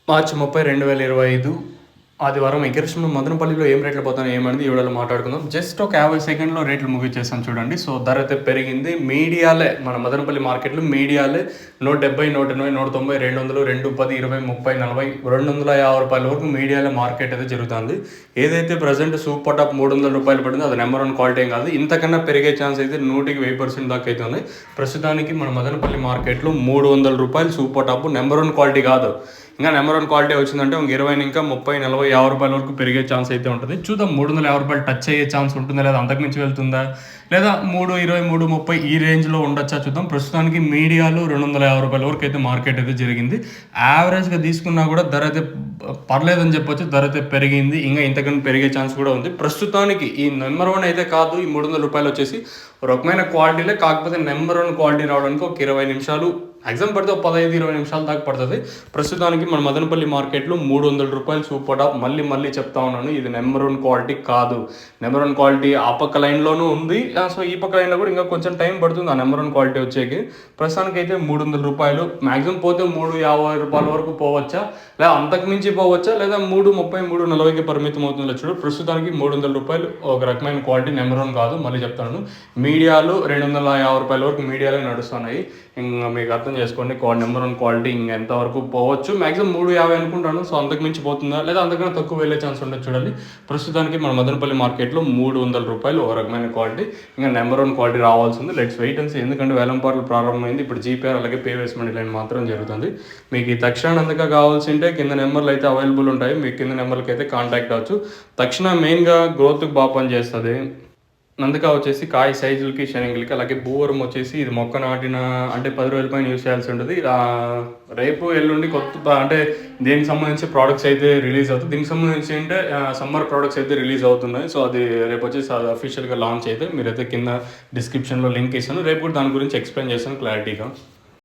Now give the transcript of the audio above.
మార్చి 30, 2025 ఆదివారం ఎగ్గరస్లో మదనపల్లిలో ఏం రేట్లు పోతాయో ఏమనేది ఈ వీడియోలో మాట్లాడుకుందాం. జస్ట్ ఒక 50 సెకండ్లో రేట్లు ముగించేస్తాను చూడండి. సో ధర అయితే పెరిగింది. మీడియాలే మన మదనపల్లి మార్కెట్లో మీడియాలే 170, 180, 190, 200, 210, 20, 30, 40, 250 రూపాయల వరకు మీడియాలో మార్కెట్ అయితే జరుగుతుంది. ఏదైతే ప్రజెంట్ సూపర్ టాప్ 300 రూపాయలు పడిందో అది నెంబర్ 1 క్వాలిటీ ఏం కాదు. ఇంతకన్నా పెరిగే ఛాన్స్ అయితే 100% దాకా అయితే ఉంది. ప్రస్తుతానికి మన మదనపల్లి మార్కెట్లో 300 రూపాయలు సూపర్ టాప్ నెంబర్ 1 క్వాలిటీ కాదు. ఇంకా నెంబర్ 1 క్వాలిటీ వచ్చిందంటే 20 ఇంకా 30, 40, 50 రూపాయల వరకు పెరిగే ఛాన్స్ అయితే ఉంటుంది. చూద్దాం 350 రూపాయలు టచ్ అయ్యే ఛాన్స్ ఉంటుందా లేదా అంతకుమించి వెళ్తుందా లేదా 320, 330 ఈ రేంజ్లో ఉండొచ్చా చూద్దాం. ప్రస్తుతానికి మీడియాలో 250 రూపాయల వరకు అయితే మార్కెట్ అయితే జరిగింది. యావరేజ్గా తీసుకున్నా కూడా ధర అయితే పర్లేదని చెప్పొచ్చు. ధర అయితే పెరిగింది. ఇంకా ఇంతకన్నా పెరిగే ఛాన్స్ కూడా ఉంది. ప్రస్తుతానికి ఈ నెంబర్ 1 అయితే కాదు. ఈ 300 రూపాయలు వచ్చేసి ఒక రకమైన క్వాలిటీలే, కాకపోతే నెంబర్ 1 క్వాలిటీ రావడానికి ఒక 20 నిమిషాలు ఎగ్జామ్ పడితే 15-20 నిమిషాల దాకా పడుతుంది. ప్రస్తుతానికి మన మదనపల్లి మార్కెట్లో 300 రూపాయలు సూపర్ టాప్. మళ్ళీ చెప్తా ఉన్నాను, ఇది నెంబర్ 1 క్వాలిటీ కాదు. నెంబర్ 1 క్వాలిటీ ఆ పక్క లైన్లోనూ ఉంది. సో ఈ పక్క లైన్లో కూడా ఇంకా కొంచెం టైం పడుతుంది ఆ నెంబర్ 1 క్వాలిటీ వచ్చేకి. ప్రస్తుతానికి అయితే 300 రూపాయలు, మ్యాక్సిమం పోతే 350 రూపాయల వరకు పోవచ్చా, లేదా అంతకు మించి పోవచ్చా, లేదా 330, 340కి పరిమితం అవుతుందో చూడు. ప్రస్తుతానికి 300 రూపాయలు ఒక రకమైన క్వాలిటీ నెంబర్ 1 కాదు. మళ్ళీ చెప్తాను, మీడియాలు 250 రూపాయల వరకు మీడియాలో నడుస్తున్నాయి. ఇంకా మీకు అర్థం చేసుకోండి నెంబర్ 1 క్వాలిటీ ఇంకా ఎంతవరకు పోవచ్చు. మ్యాక్సిమం 350 అనుకుంటాను. సో అంతకు మించి పోతుందా లేదా అంతకన్నా తక్కువ వెళ్ళే ఛాన్స్ ఉంటుంది చూడండి. ప్రస్తుతానికి మన మదనపల్లి మార్కెట్లో 300 రూపాయలు ఒక రకమైన క్వాలిటీ. ఇంకా నెంబర్ 1 క్వాలిటీ రావాల్సింది. Let's wait and see. ఎందుకంటే వేలంపాటలు ప్రారంభమైంది. ఇప్పుడు జీపీఆర్ అలాగే పేవేస్ మనీ లైన్ మాత్రం జరుగుతుంది. మీకు ఈ తక్షణ అందుక కావాల్సి ఉంటే కింద నెంబర్లు అయితే అవైలబుల్ ఉంటాయి. మీకు కింద నెంబర్కి అయితే కాంటాక్ట్ అవ్వచ్చు. తక్షణ మెయిన్గా గ్రోత్కి బాగా పనిచేస్తుంది. నందుక వచ్చేసి కాయ సైజులకి షనింగ్లకి, అలాగే భూవరం వచ్చేసి ఇది మొక్క నాటిన అంటే 10 రోజుల పైన యూస్ చేయాల్సి ఉంటుంది. రేపు ఎల్లుండి కొత్త అంటే దీనికి సంబంధించి ప్రోడక్ట్స్ అయితే రిలీజ్ అవుతుంది. దీనికి సంబంధించి అంటే సమ్మర్ ప్రోడక్ట్స్ అయితే రిలీజ్ అవుతున్నాయి. సో అది రేపు వచ్చేసి అది అఫీషియల్గా లాంచ్ అయితే మీరైతే కింద డిస్క్రిప్షన్లో లింక్ ఇస్తాను. రేపు కూడా దాని గురించి ఎక్స్ప్లెయిన్ చేస్తాను క్లారిటీగా.